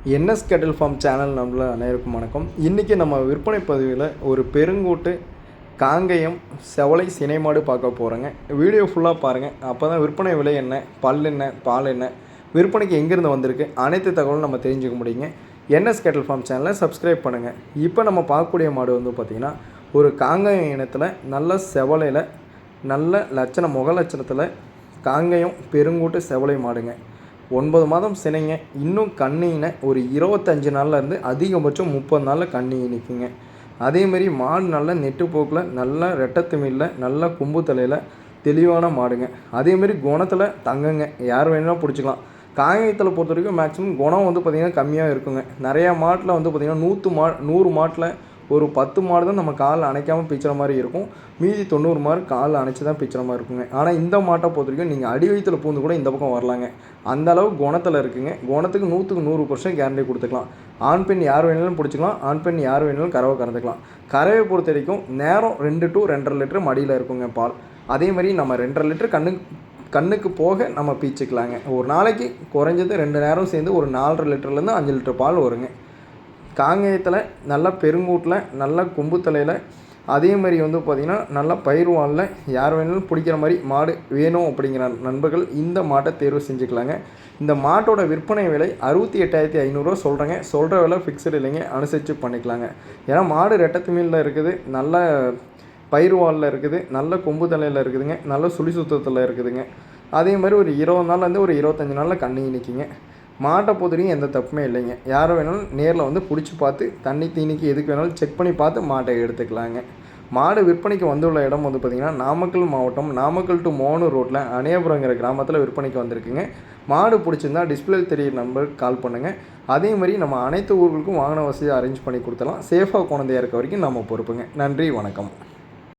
NS கேட்டில் form channel நம்மள அனைவருக்கும் வணக்கம். இன்றைக்கி நம்ம விற்பனை பதிவில் ஒரு பெருங்கூட்டு காங்கேயம் செவலை சினைமாடு பார்க்க போகிறோங்க. வீடியோ ஃபுல்லாக பாருங்கள். அப்போ தான் விற்பனை விலை என்ன, பல் என்ன, பால் என்ன, விற்பனைக்கு எங்கேருந்து வந்திருக்கு, அனைத்து தகவலும் நம்ம தெரிஞ்சுக்க முடியுங்க. என்எஸ் கேட்டில் ஃபார்ம் சேனலை சப்ஸ்கிரைப் பண்ணுங்கள். இப்போ நம்ம பார்க்கக்கூடிய மாடு வந்து பார்த்திங்கன்னா ஒரு காங்கேயம் இனத்தில் நல்ல செவலையில் நல்ல முக லட்சணத்தில் காங்கேயம் பெருங்கூட்டு செவலை மாடுங்க. 9 மாதம் சினைங்க. இன்னும் கண்ணின ஒரு 25 நாள்லேருந்து அதிகபட்சம் 30 நாளில் கண்ணி நிற்குங்க. அதேமாரி மாடு நல்ல நெட்டுப்போக்கில் நல்ல ரெட்டத்துமிழில் நல்ல கொம்பு தலையில் தெளிவான மாடுங்க. அதேமாரி குணத்தில் தங்கங்க. யார் வேணாலும் பிடிச்சிக்கலாம். காங்கேயத்தில் பொறுத்த வரைக்கும் மேக்ஸிமம் குணம் வந்து பார்த்திங்கன்னா கம்மியாக இருக்குங்க. நிறையா மாட்டில் வந்து பார்த்திங்கன்னா 100 மாட்டில் ஒரு 10 மாடு தான் நம்ம காலில் அணைக்காமல் பிச்சுற மாதிரி இருக்கும். மீதி 90 மாடு காலில் அணைச்சி தான் பிச்சுற மாதிரி இருக்குங்க. ஆனால் இந்த மாட்டை பொறுத்த வரைக்கும் நீங்கள் அடி வயிற்றில் பூந்து கூட இந்த பக்கம் வரலாங்க. அந்தளவு குணத்தில் இருக்குங்க. குணத்துக்கு 100க்கு 100% கேரண்டி கொடுத்துக்கலாம். ஆண் பெண் யார் வேணாலும் பிடிச்சிக்கலாம். ஆண் பெண் யார் வேணாலும் கறவை கறந்துக்கலாம். கறவை பொறுத்த வரைக்கும் நேரம் 2 to 2.5 லிட்டர் மடியில் இருக்குங்க பால். அதே மாதிரி நம்ம 2.5 லிட்டர் கண்ணுக்கு போக நம்ம பீச்சிக்கலாங்க. ஒரு நாளைக்கு குறைஞ்சது 2 நேரம் சேர்ந்து ஒரு 4.5 லிட்டர்லேருந்து 5 லிட்டர் பால் வருங்க. காங்கேயத்தில் நல்ல பெருங்கூட்டில் நல்ல கொம்பு தலையில் அதே மாதிரி வந்து பார்த்திங்கன்னா நல்ல பயிர் வாலில் யார் வேணாலும் பிடிக்கிற மாதிரி மாடு வேணும் அப்படிங்கிற நண்பர்கள் இந்த மாட்டை தேர்வு செஞ்சுக்கலாங்க. இந்த மாட்டோட விற்பனை விலை 68,500 சொல்கிறேங்க. சொல்கிற விலை ஃபிக்ஸ்டு இல்லைங்க, அனுசரித்து பண்ணிக்கலாங்க. ஏன்னா மாடு ரெட்டத்துமீலில் இருக்குது, நல்ல பயிர் வாலில் இருக்குது, நல்ல கொம்பு தலையில் இருக்குதுங்க, நல்ல சுழி சுத்தத்தில் இருக்குதுங்க. அதே மாதிரி ஒரு 20 நாள்லேருந்து ஒரு 25 நாளில் கண்ணி நிற்கிங்க. மாட்டை பொறுத்தவரைக்கும் எந்த தப்புமே இல்லைங்க. யாரும் வேணாலும் நேரில் வந்து பிடிச்சி பார்த்து தண்ணி தீனிக்கு எதுக்கு வேணாலும் செக் பண்ணி பார்த்து மாட்டை எடுத்துக்கலாங்க. மாடு விற்பனைக்கு வந்துள்ள இடம் வந்து பார்த்திங்கன்னா நாமக்கல் மாவட்டம், நாமக்கல் டு மோகனூர் ரோட்டில் அணையபுரங்கிற கிராமத்தில் விற்பனைக்கு வந்திருக்குங்க. மாடு பிடிச்சிருந்தா டிஸ்பிளே தெரியிற நம்பருக்கு கால் பண்ணுங்கள். அதே மாதிரி நம்ம அனைத்து ஊர்களுக்கும் வாகன வசதியை அரேஞ்ச் பண்ணி கொடுத்துடலாம். சேஃபாக குழந்தையாக இருக்க வரைக்கும் நம்ம பொறுப்புங்க. நன்றி, வணக்கம்.